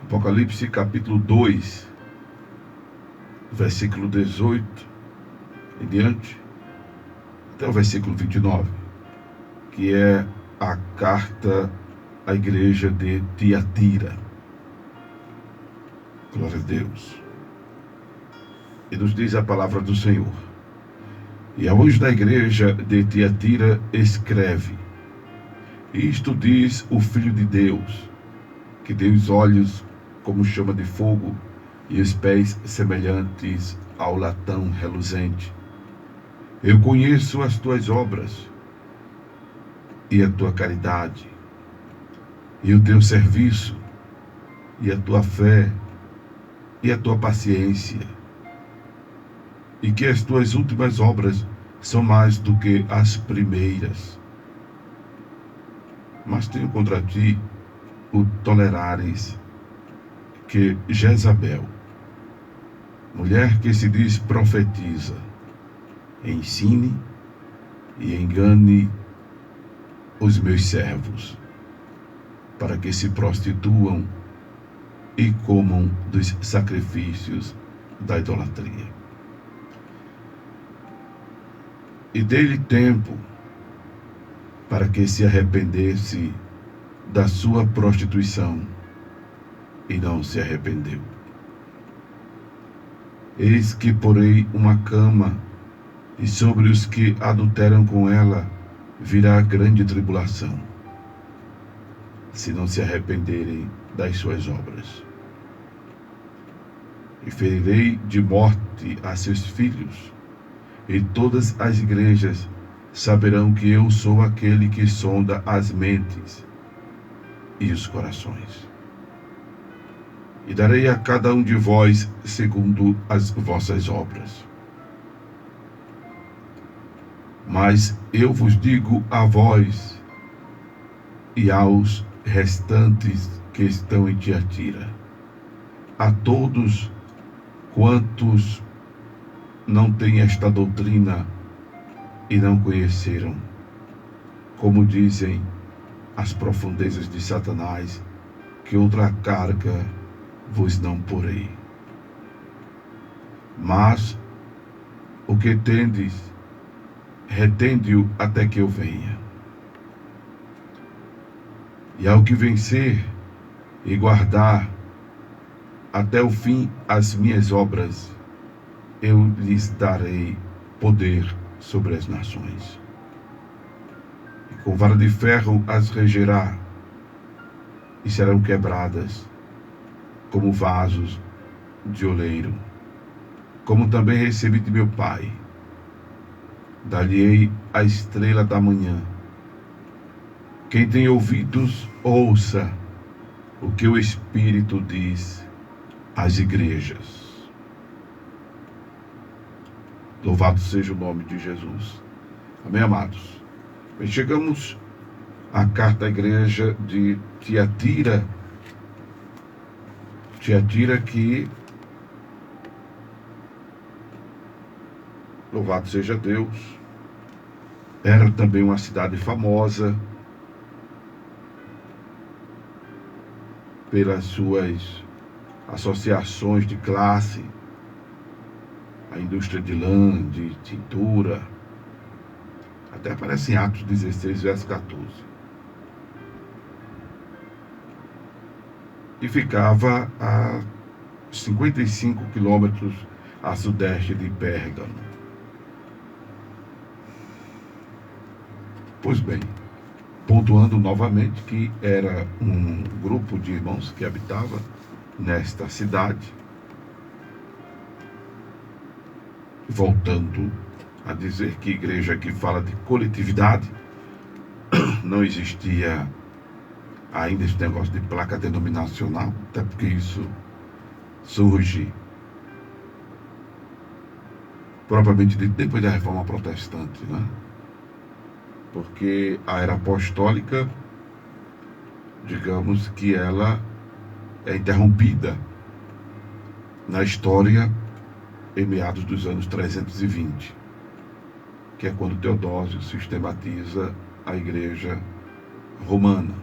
Apocalipse capítulo 2, versículo 18 em diante, até o versículo 29, que é a carta à igreja de Tiatira. Glória a Deus. E nos diz a palavra do Senhor: e ao anjo da igreja de Tiatira escreve: isto diz o Filho de Deus, que tem os olhos como chama de fogo e os pés semelhantes ao latão reluzente. Eu conheço as tuas obras e a tua caridade, e o teu serviço, e a tua fé, e a tua paciência, e que as tuas últimas obras são mais do que as primeiras. Mas tenho contra ti o tolerares que Jezabel, mulher que se diz profetiza, ensine e engane os meus servos, para que se prostituam e comam dos sacrifícios da idolatria. E dei-lhe tempo para que se arrependesse da sua prostituição, e não se arrependeu. Eis que porei uma cama, e sobre os que adulteram com ela virá grande tribulação, se não se arrependerem das suas obras. E ferirei de morte a seus filhos, e todas as igrejas saberão que eu sou aquele que sonda as mentes e os corações. E darei a cada um de vós segundo as vossas obras. Mas eu vos digo a vós e aos restantes que estão em Tiatira, a todos quantos não têm esta doutrina e não conheceram, como dizem as profundezas de Satanás, que outra carga vos não porei. Mas o que tendes, retende-o até que eu venha. E ao que vencer e guardar até o fim as minhas obras, eu lhes darei poder sobre as nações. E com vara de ferro as regerá, e serão quebradas como vasos de oleiro, como também recebi de meu Pai. Dar-lhe-ei a estrela da manhã. Quem tem ouvidos, ouça o que o Espírito diz às igrejas. Louvado seja o nome de Jesus. Amém, amados? Bem, chegamos à carta à igreja de Tiatira. Tiatira que, louvado seja Deus, era também uma cidade famosa pelas suas associações de classe, a indústria de lã, de tintura, até aparece em Atos 16, verso 14. E ficava a 55 quilômetros a sudeste de Pérgamo. Pois bem, pontuando novamente que era um grupo de irmãos que habitava nesta cidade, voltando a dizer que igreja que fala de coletividade, não existia ainda esse negócio de placa denominacional, até porque isso surge propriamente depois da Reforma Protestante, né? Porque a era apostólica, digamos que ela é interrompida na história em meados dos anos 320, que é quando Teodósio sistematiza a igreja romana.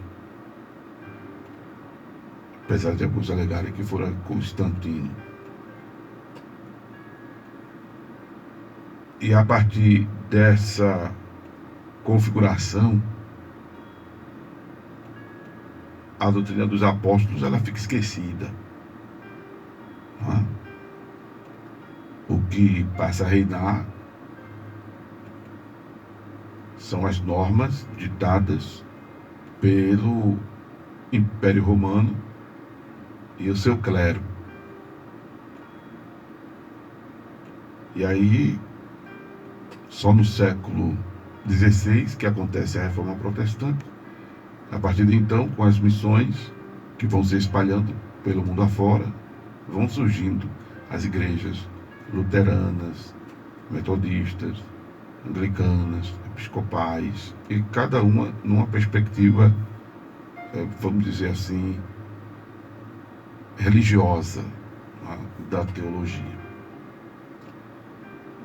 apesar de alguns alegarem que fora Constantino. E a partir dessa configuração, a doutrina dos apóstolos ela fica esquecida. Não é? O que passa a reinar são as normas ditadas pelo Império Romano e o seu clero. E aí, só no século XVI que acontece a Reforma Protestante. A partir de então, com as missões que vão se espalhando pelo mundo afora, vão surgindo as igrejas luteranas, metodistas, anglicanas, episcopais, e cada uma numa perspectiva, vamos dizer assim, religiosa, né, da teologia.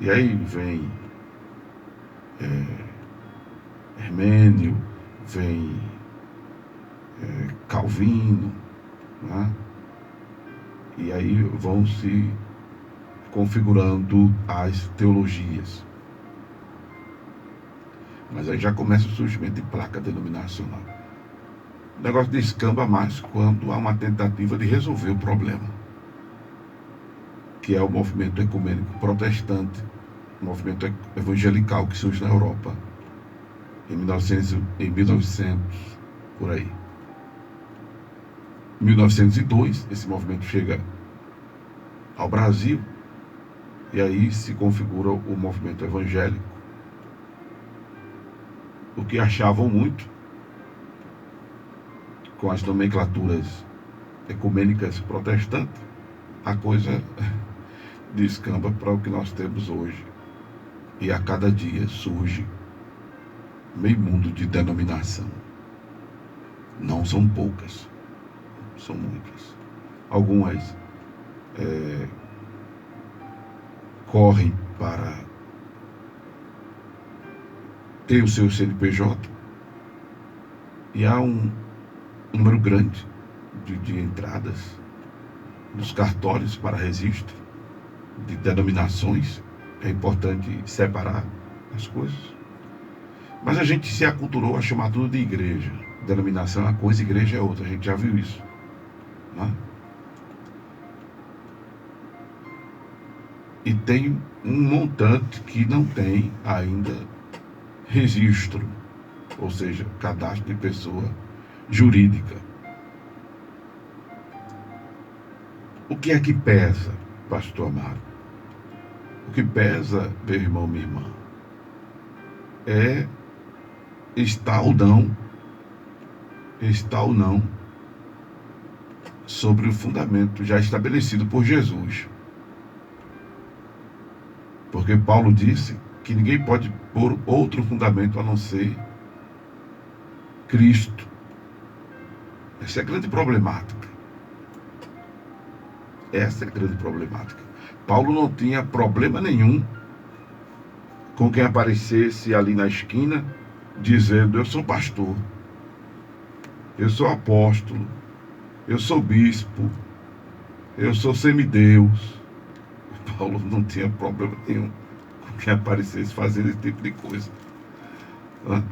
E aí vem Hermênio, vem Calvino, né? E aí vão se configurando as teologias. Mas aí já começa o surgimento de placa denominacional. O negócio descamba mais quando há uma tentativa de resolver o problema, que é o movimento ecumênico protestante, o movimento evangelical que surge na Europa em 1900 por aí. Em 1902, esse movimento chega ao Brasil e aí se configura o movimento evangélico. O que achavam muito com as nomenclaturas ecumênicas protestantes, a coisa descamba para o que nós temos hoje. E a cada dia surge meio mundo de denominação. Não são poucas, são muitas. Algumas correm para ter o seu CNPJ e há um número grande de entradas nos cartórios para registro de denominações. É importante separar as coisas. Mas a gente se aculturou a chamar tudo de igreja. Denominação é uma coisa, igreja é outra. A gente já viu isso, né? E tem um montante que não tem ainda registro, ou seja, cadastro de pessoa jurídica. O que é que pesa, pastor amado? O que pesa, meu irmão, minha irmã, é está ou não sobre o fundamento já estabelecido por Jesus. Porque Paulo disse que ninguém pode pôr outro fundamento a não ser Cristo. Essa é a grande problemática. Essa é a grande problemática. Paulo não tinha problema nenhum com quem aparecesse ali na esquina dizendo: eu sou pastor, eu sou apóstolo, eu sou bispo, eu sou semideus. Paulo não tinha problema nenhum com quem aparecesse fazendo esse tipo de coisa, né?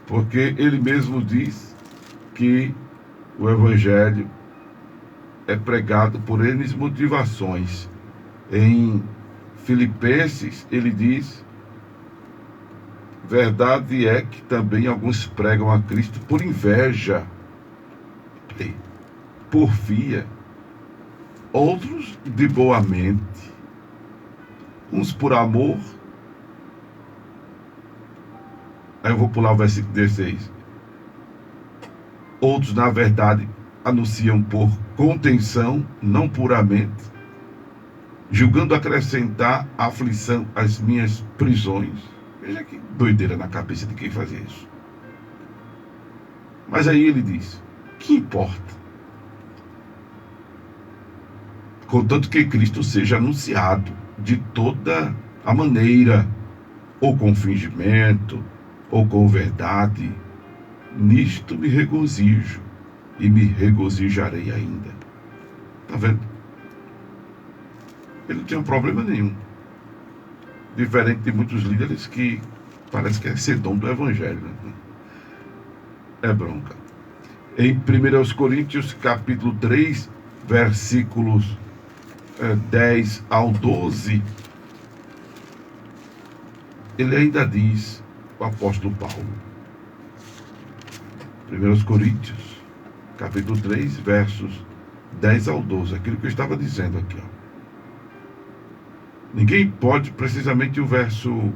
Porque ele mesmo diz que o evangelho é pregado por N motivações. Em Filipenses ele diz: verdade é que também alguns pregam a Cristo por inveja, porfia, outros de boa mente, uns por amor. Aí eu vou pular o versículo 16. Outros, na verdade, anunciam por contenção, não puramente, julgando acrescentar aflição às minhas prisões. Veja que doideira na cabeça de quem fazia isso. Mas aí ele diz: que importa? Contanto que Cristo seja anunciado de toda a maneira, ou com fingimento, ou com verdade, nisto me regozijo, e me regozijarei ainda. Está vendo? Ele não tinha problema nenhum. Diferente de muitos líderes que parece que é ser dono do evangelho. Né? É bronca. Em 1 Coríntios, capítulo 3, versículos 10 ao 12, ele ainda diz, o apóstolo Paulo, 1 Coríntios, capítulo 3, versos 10 ao 12, aquilo que eu estava dizendo aqui. Ó. Ninguém pode, precisamente o verso,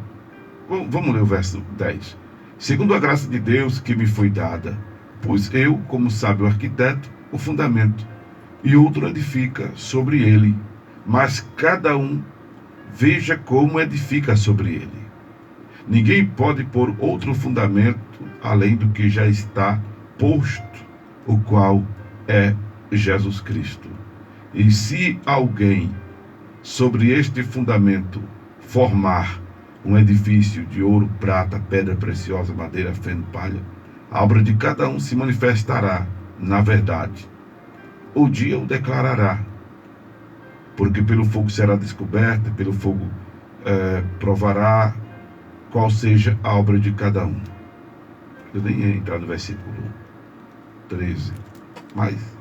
vamos ler o verso 10. Segundo a graça de Deus que me foi dada, pois eu, como sábio arquiteto, o fundamento, e outro edifica sobre ele, mas cada um veja como edifica sobre ele. Ninguém pode pôr outro fundamento além do que já está posto, o qual é Jesus Cristo. E se alguém sobre este fundamento formar um edifício de ouro, prata, pedra preciosa, madeira, feno, palha, a obra de cada um se manifestará na verdade. O dia o declarará, porque pelo fogo será descoberta, pelo fogo provará qual seja a obra de cada um. Eu nem ia entrar no versículo 13, mas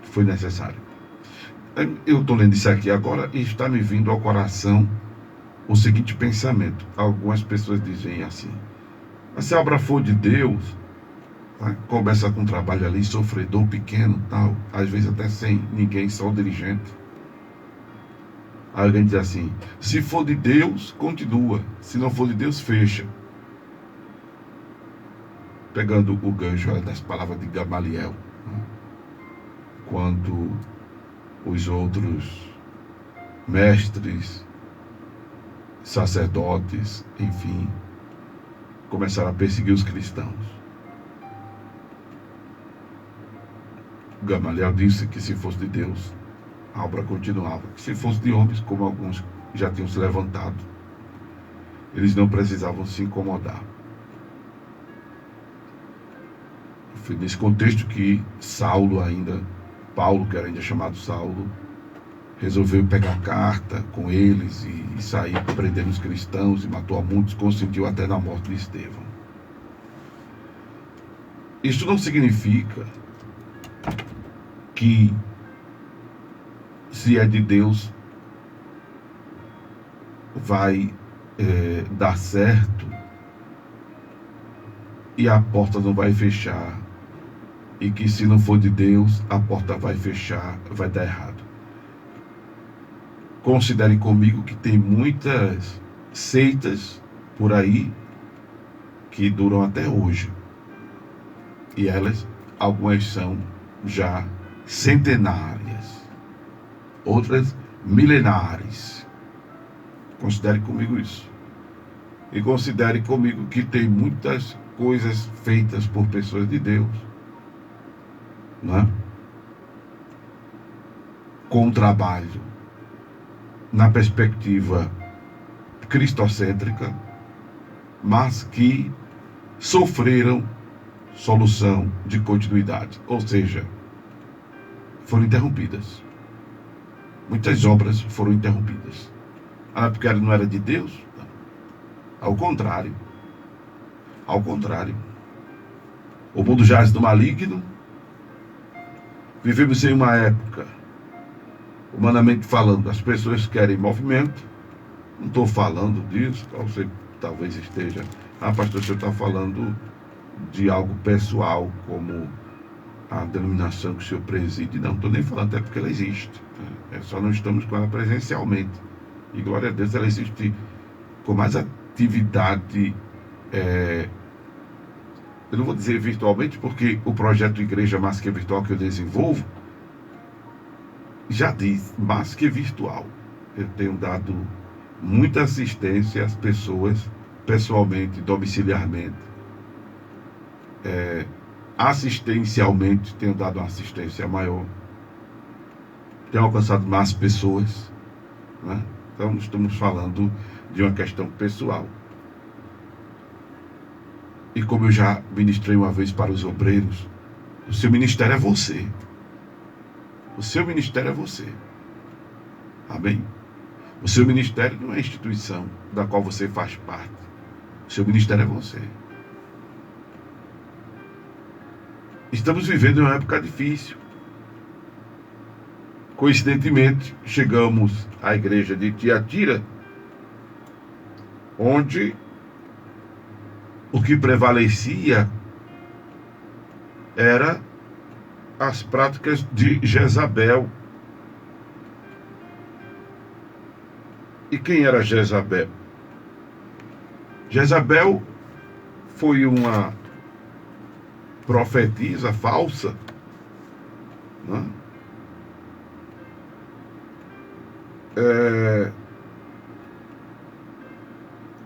foi necessário. Eu estou lendo isso aqui agora e está me vindo ao coração o seguinte pensamento. Algumas pessoas dizem assim, mas se a obra for de Deus, tá? Começa com um trabalho ali, sofredor, pequeno, tal, às vezes até sem ninguém, só o dirigente. Aí alguém diz assim, se for de Deus, continua. Se não for de Deus, fecha. Pegando o gancho das palavras de Gamaliel. Né? Quando os outros mestres, sacerdotes, enfim, começaram a perseguir os cristãos. Gamaliel disse que se fosse de Deus, a obra continuava. Se fosse de homens, como alguns já tinham se levantado, eles não precisavam se incomodar. Foi nesse contexto que Paulo, que era ainda chamado Saulo, resolveu pegar carta com eles e sair prendendo os cristãos e matou a muitos, consentiu até na morte de Estevão. Isso não significa que se é de Deus vai dar certo e a porta não vai fechar, e que se não for de Deus a porta vai fechar, vai dar errado. Considere comigo que tem muitas seitas por aí que duram até hoje, e elas, algumas são já centenárias, outras milenares. Considere comigo isso. E considere comigo que tem muitas coisas feitas por pessoas de Deus, não é? Com trabalho na perspectiva cristocêntrica, mas que sofreram solução de continuidade, ou seja, foram interrompidas. Muitas obras foram interrompidas. Porque ela não era de Deus? Não. Ao contrário. Ao contrário. O mundo jaz do maligno. Vivemos em uma época, humanamente falando, as pessoas querem movimento. Não estou falando disso, você talvez esteja. Pastor, você está falando de algo pessoal, como a denominação que o senhor preside. Não estou nem falando, até porque ela existe. Só não estamos com ela presencialmente. E glória a Deus, ela existe com mais atividade. Eu não vou dizer virtualmente, porque o projeto Igreja Mais Que Virtual que eu desenvolvo já diz, mais que virtual. Eu tenho dado muita assistência às pessoas, pessoalmente, domiciliarmente. Assistencialmente, tenho dado uma assistência maior. Tenho alcançado mais pessoas, né? Então, estamos falando de uma questão pessoal. E como eu já ministrei uma vez para os obreiros, O seu ministério é você. O seu ministério é você. Amém? O seu ministério não é a instituição da qual você faz parte. O seu ministério é você. Estamos vivendo uma época difícil. Coincidentemente, chegamos à igreja de Tiatira, onde o que prevalecia era as práticas de Jezabel. E quem era Jezabel? Jezabel foi uma profetisa falsa, né?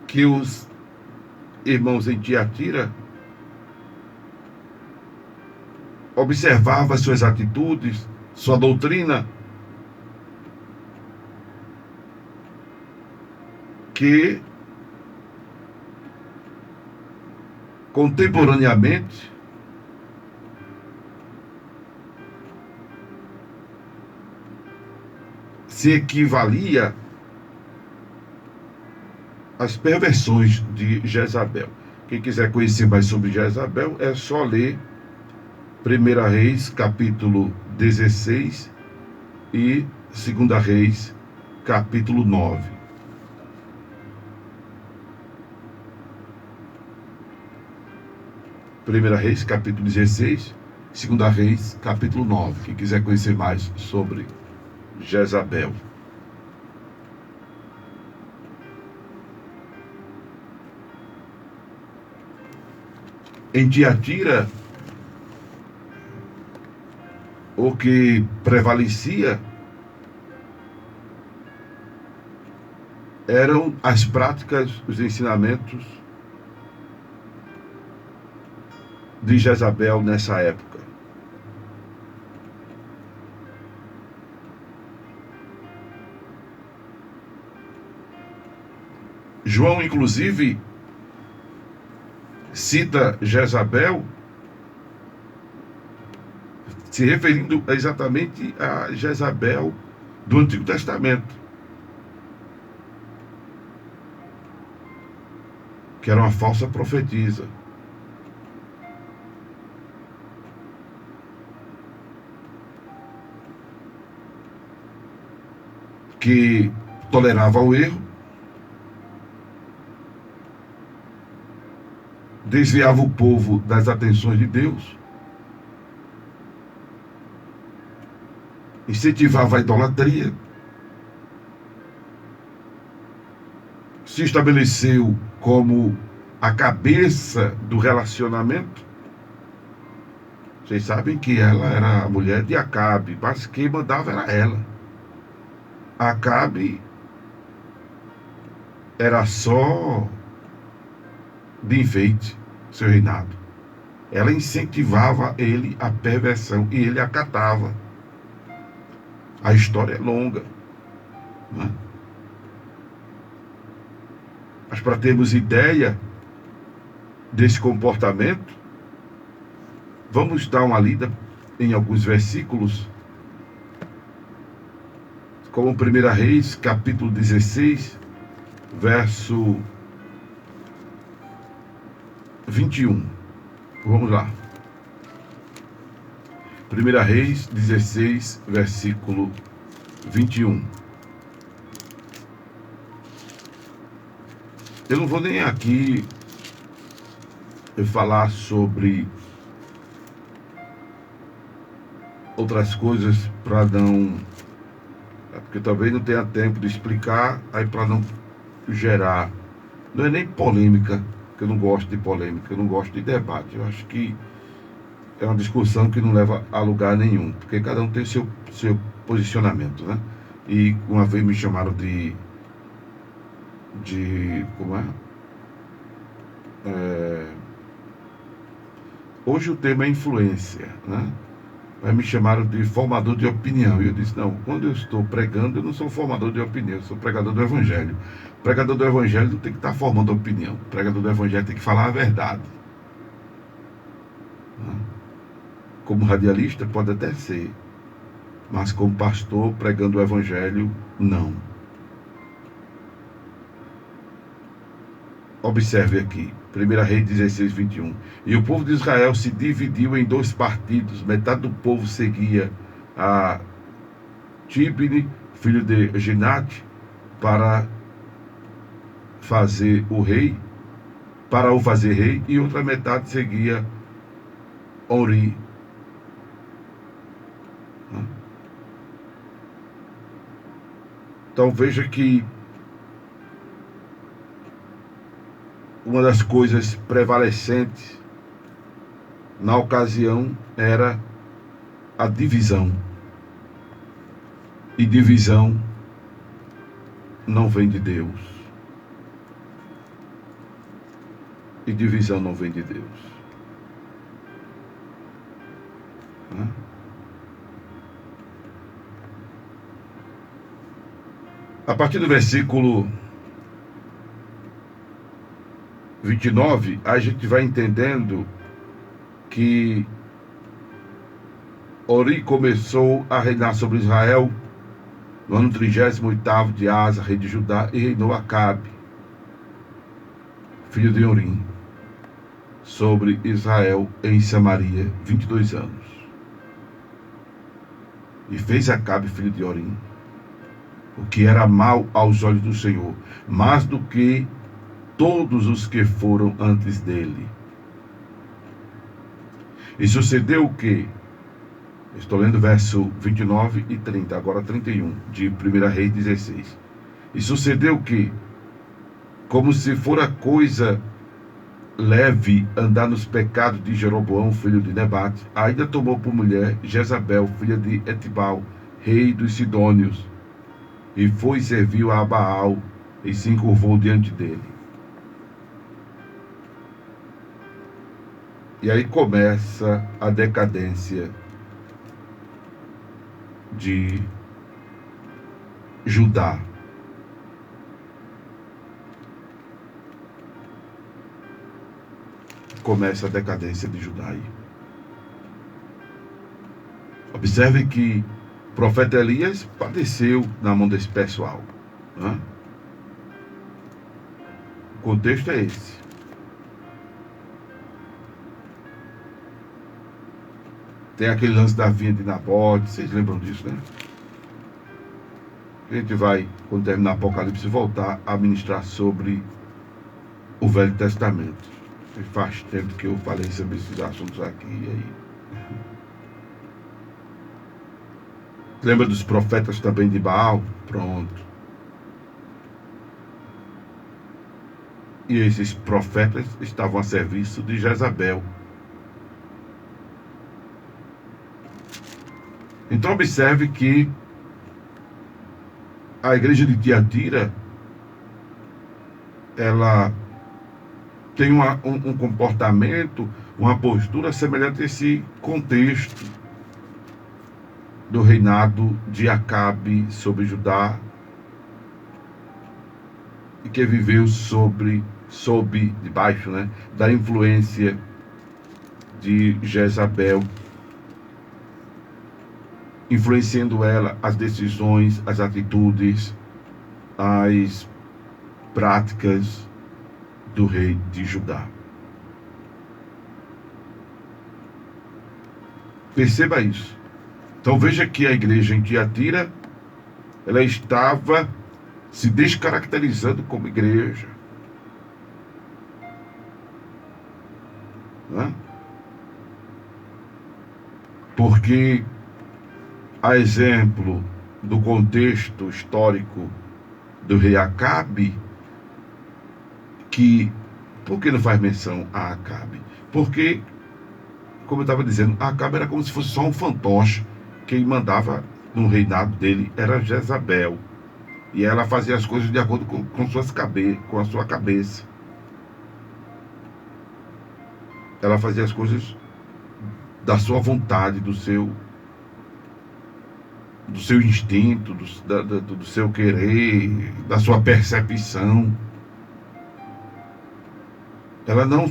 Que os irmãos em Tiatira observavam suas atitudes, sua doutrina, que contemporaneamente se equivalia às perversões de Jezabel. Quem quiser conhecer mais sobre Jezabel, é só ler 1 Reis, capítulo 16 e 2 Reis, capítulo 9. 1 Reis, capítulo 16, 2 Reis, capítulo 9. Quem quiser conhecer mais sobre Jezabel. Em Tiatira, o que prevalecia eram as práticas, os ensinamentos de Jezabel nessa época. João, inclusive, cita Jezabel se referindo exatamente a Jezabel do Antigo Testamento, que era uma falsa profetisa, que tolerava o erro, desviava o povo das atenções de Deus, incentivava a idolatria, se estabeleceu como a cabeça do relacionamento. Vocês sabem que ela era a mulher de Acabe, mas quem mandava era ela. Acabe era só de enfeite seu reinado. Ela incentivava ele à perversão e ele acatava. A história é longa, né? Mas para termos ideia desse comportamento, vamos dar uma lida em alguns versículos, como 1 Reis, capítulo 16, verso 21. Vamos lá. 1 Reis 16, versículo 21. Eu não vou nem aqui falar sobre outras coisas para não... porque talvez não tenha tempo de explicar, aí para não gerar... Não é nem polêmica, que eu não gosto de polêmica, eu não gosto de debate. Eu acho que é uma discussão que não leva a lugar nenhum, porque cada um tem seu posicionamento, né? E uma vez me chamaram de como é? Hoje o tema é influência, né? Mas me chamaram de formador de opinião. E eu disse, não, quando eu estou pregando, eu não sou formador de opinião, eu sou pregador do Evangelho. O pregador do Evangelho não tem que estar formando opinião. O pregador do Evangelho tem que falar a verdade. como radialista, pode até ser, mas como pastor pregando o evangelho, não. Observe aqui, 1 Reis 16, 21. E o povo de Israel se dividiu em 2 partidos. Metade do povo seguia a Tibni, filho de Ginate, para fazer o rei, para o fazer rei, e outra metade seguia Ori. Então veja que uma das coisas prevalecentes na ocasião era a divisão. E divisão não vem de Deus. E divisão não vem de Deus. A partir do versículo 29, a gente vai entendendo que Ori começou a reinar sobre Israel no ano 38º de Asa, rei de Judá, e reinou Acabe, filho de Orim, sobre Israel em Samaria, 22 anos. E fez Acabe, filho de Orim, o que era mal aos olhos do Senhor, mais do que todos os que foram antes dele. E sucedeu o que? Estou lendo verso 29 e 30, agora 31, de 1 Reis 16. E sucedeu o que? Como se fora coisa leve andar nos pecados de Jeroboão, filho de Nebate, ainda tomou por mulher Jezabel, filha de Etibal, rei dos Sidônios, e foi e serviu a Baal, e se encurvou diante dele. E aí começa a decadência de Judá. Começa a decadência de Judá aí. Observe que o profeta Elias padeceu na mão desse pessoal. O contexto é esse. Tem aquele lance da vinha de Nabote, vocês lembram disso, né? A gente vai, quando terminar o Apocalipse, voltar a ministrar sobre o Velho Testamento. Faz tempo que eu falei sobre esses assuntos aqui. Aí. Lembra dos profetas também de Baal? Pronto. E esses profetas estavam a serviço de Jezabel. Então observe que a igreja de Tiatira, ela tem um comportamento, uma postura semelhante a esse contexto do reinado de Acabe sobre Judá, e que viveu sob debaixo, né, da influência de Jezabel, influenciando ela as decisões, as atitudes, as práticas do rei de Judá. Perceba isso. Então veja que a igreja em Tiatira, ela estava se descaracterizando como igreja. Porque, a exemplo do contexto histórico do rei Acabe, por que não faz menção a Acabe? Porque, como eu estava dizendo, Acabe era como se fosse só um fantoche. Quem mandava no reinado dele era Jezabel. E ela fazia as coisas de acordo com a sua cabeça. Ela fazia as coisas da sua vontade, do seu instinto, do seu querer, da sua percepção. Ela não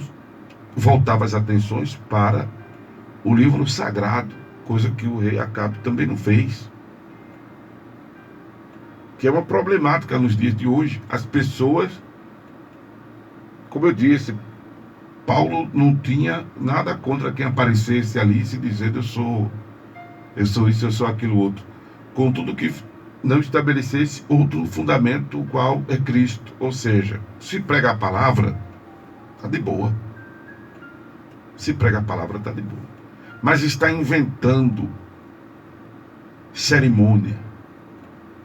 voltava as atenções para o livro sagrado, coisa que o rei Acabe também não fez. Que é uma problemática nos dias de hoje. As pessoas, como eu disse, Paulo não tinha nada contra quem aparecesse ali se dizendo eu sou isso, eu sou aquilo outro. Contudo que não estabelecesse outro fundamento, o qual é Cristo. Ou seja, se prega a palavra, está de boa. Se prega a palavra, está de boa. Mas está inventando cerimônia.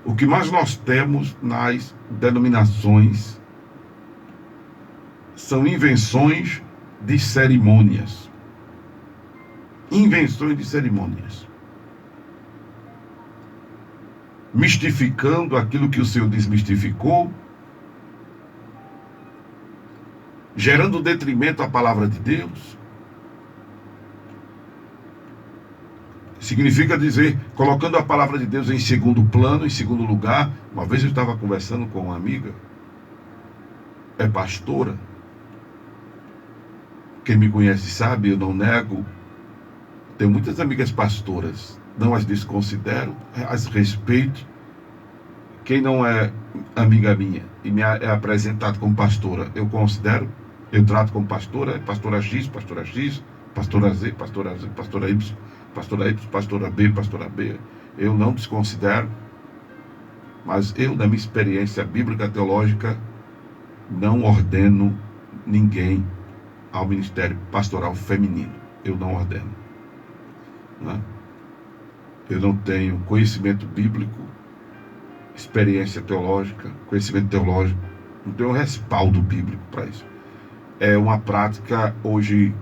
O que mais nós temos nas denominações são invenções de cerimônias. Invenções de cerimônias. Mistificando aquilo que o Senhor desmistificou, gerando detrimento à palavra de Deus. Significa dizer, colocando a palavra de Deus em segundo plano, em segundo lugar. Uma vez eu estava conversando com uma amiga, é pastora. Quem me conhece sabe, eu não nego. Tenho muitas amigas pastoras, não as desconsidero, as respeito. Quem não é amiga minha e me é apresentado como pastora, eu considero, eu trato como pastora, pastora X, pastora Z, pastora Z, pastora Y, pastora Y, pastora B, eu não desconsidero, mas eu, na minha experiência bíblica teológica, não ordeno ninguém ao ministério pastoral feminino. Eu não ordeno. Né? Eu não tenho conhecimento bíblico, experiência teológica, conhecimento teológico, não tenho respaldo bíblico para isso. É uma prática hoje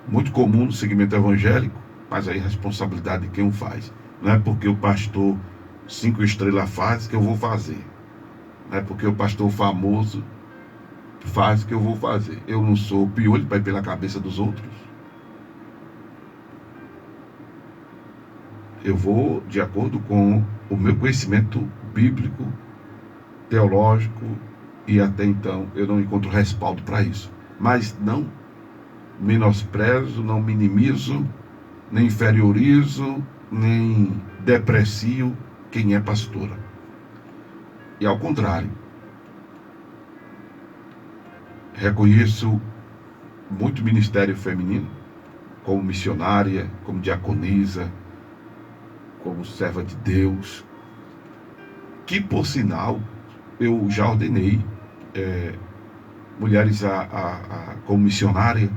muito comum no segmento evangélico, mas aí a responsabilidade de quem o faz. Não é porque o pastor 5 estrelas faz que eu vou fazer. Não é porque o pastor famoso faz que eu vou fazer. Eu não sou piolho para ir pela cabeça dos outros. Eu vou de acordo com o meu conhecimento bíblico, teológico, e até então eu não encontro respaldo para isso. Mas não menosprezo, não minimizo, nem inferiorizo, nem deprecio quem é pastora. E ao contrário, reconheço muito ministério feminino, como missionária, como diaconisa, como serva de Deus, que por sinal eu já ordenei mulheres como missionária,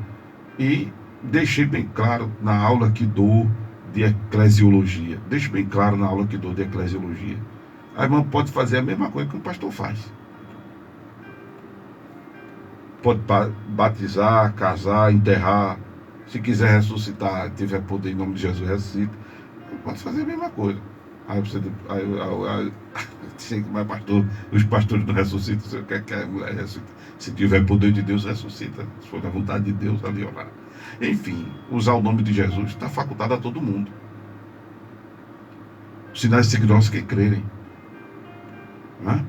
e deixei bem claro na aula que dou de eclesiologia. Deixo bem claro na aula que dou de eclesiologia. A irmã pode fazer a mesma coisa que o pastor faz. Pode batizar, casar, enterrar. Se quiser ressuscitar, tiver poder em nome de Jesus, ressuscita. Pode fazer a mesma coisa. Aí você mas pastor, os pastores não ressuscitam, você quer que a mulher ressuscite. Se tiver poder de Deus, ressuscita. Se for da vontade de Deus, ali orar. Enfim, usar o nome de Jesus está facultado a todo mundo. Sinais seguirão que crerem. Não é?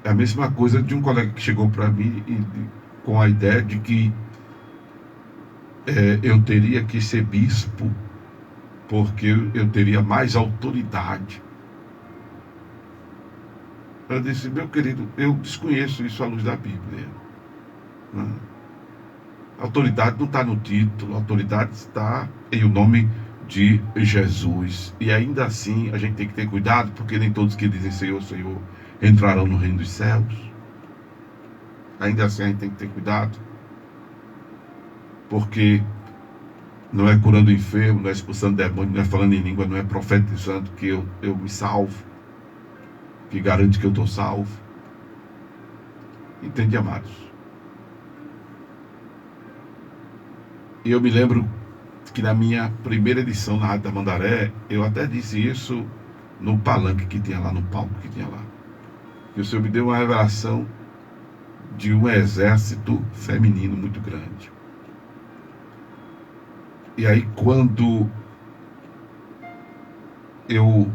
É a mesma coisa de um colega que chegou para mim com a ideia de que eu teria que ser bispo porque eu teria mais autoridade. Eu disse, meu querido, eu desconheço isso à luz da Bíblia. Não é? A autoridade não está no título, a autoridade está em o nome de Jesus. E ainda assim a gente tem que ter cuidado, porque nem todos que dizem Senhor, Senhor entrarão no reino dos céus. Ainda assim a gente tem que ter cuidado, porque não é curando o enfermo, não é expulsando demônio, não é falando em língua, não é profetizando que eu me salvo, que garante que eu estou salvo. Entende, amados? E eu me lembro que na minha primeira edição na Rádio Tamandaré, eu até disse isso no palanque que tinha lá, no palco que tinha lá. Que o Senhor me deu uma revelação de um exército feminino muito grande. E aí quando eu...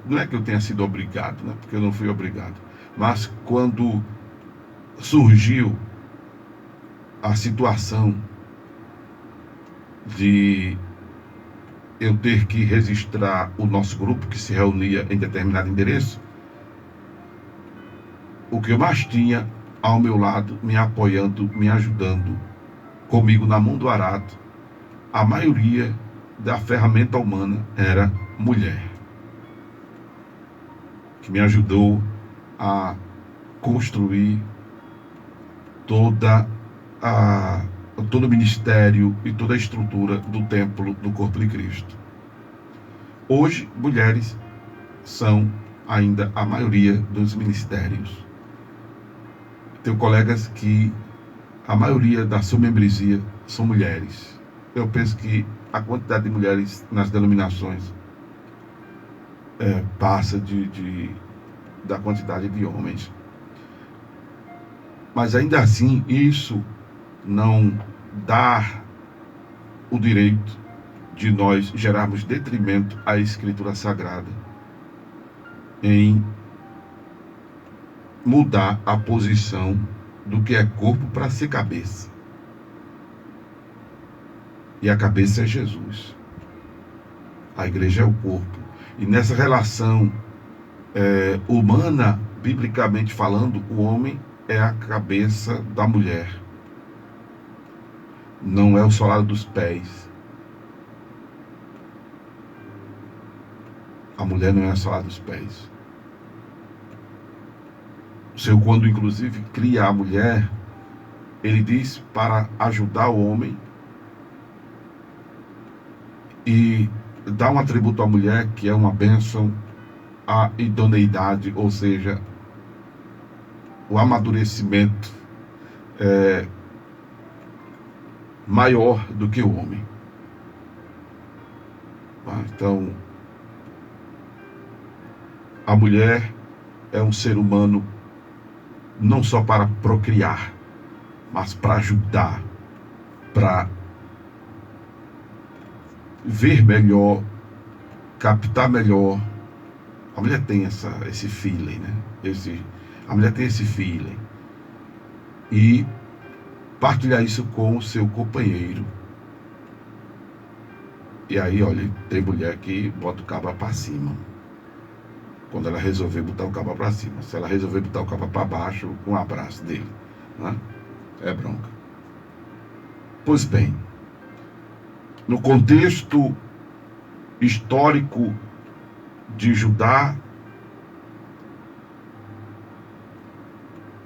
Não é que eu tenha sido obrigado, né? Porque eu não fui obrigado. Mas quando surgiu a situação de eu ter que registrar o nosso grupo que se reunia em determinado endereço, o que eu mais tinha ao meu lado, me apoiando, me ajudando, comigo na mão do arado, a maioria da ferramenta humana era mulher, que me ajudou a construir todo o ministério e toda a estrutura do templo do corpo de Cristo. Hoje, mulheres são ainda a maioria dos ministérios. Tenho colegas que a maioria da sua membresia são mulheres. Eu penso que a quantidade de mulheres nas denominações passa da quantidade de homens. Mas ainda assim, isso não dá o direito de nós gerarmos detrimento à Escritura Sagrada em mudar a posição do que é corpo para ser cabeça. E a cabeça é Jesus. A igreja é o corpo. E nessa relação humana, biblicamente falando, o homem é a cabeça da mulher. Não é o solado dos pés. A mulher não é a solada dos pés. O Senhor, quando inclusive cria a mulher, ele diz para ajudar o homem e dá um atributo à mulher que é uma bênção, a idoneidade, ou seja, o amadurecimento maior do que o homem. Então, a mulher é um ser humano não só para procriar, mas para ajudar, para ver melhor, captar melhor. A mulher tem esse feeling, né? A mulher tem esse feeling. E partilhar isso com o seu companheiro. E aí, olha, tem mulher que bota o cabo para cima. Quando ela resolver botar o cabo para cima. Se ela resolver botar o cabo para baixo, um abraço dele, né? É bronca. Pois bem, no contexto histórico de Judá,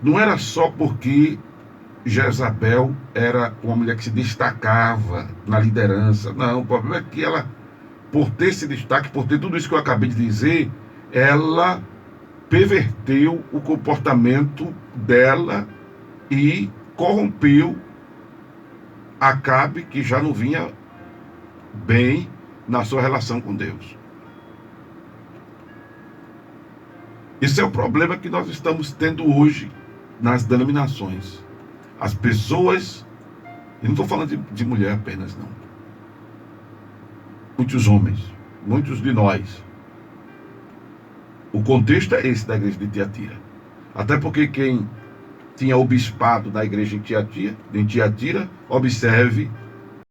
não era só porque Jezabel era uma mulher que se destacava na liderança. Não, o problema é que ela, por ter esse destaque, por ter tudo isso que eu acabei de dizer, ela perverteu o comportamento dela e corrompeu Acabe, que já não vinha bem na sua relação com Deus. Esse é o problema que nós estamos tendo hoje nas denominações. As pessoas, eu não estou falando de mulher apenas, não. Muitos homens, muitos de nós. O contexto é esse da igreja de Tiatira. Até porque quem tinha o bispado da igreja em Tiatira, observe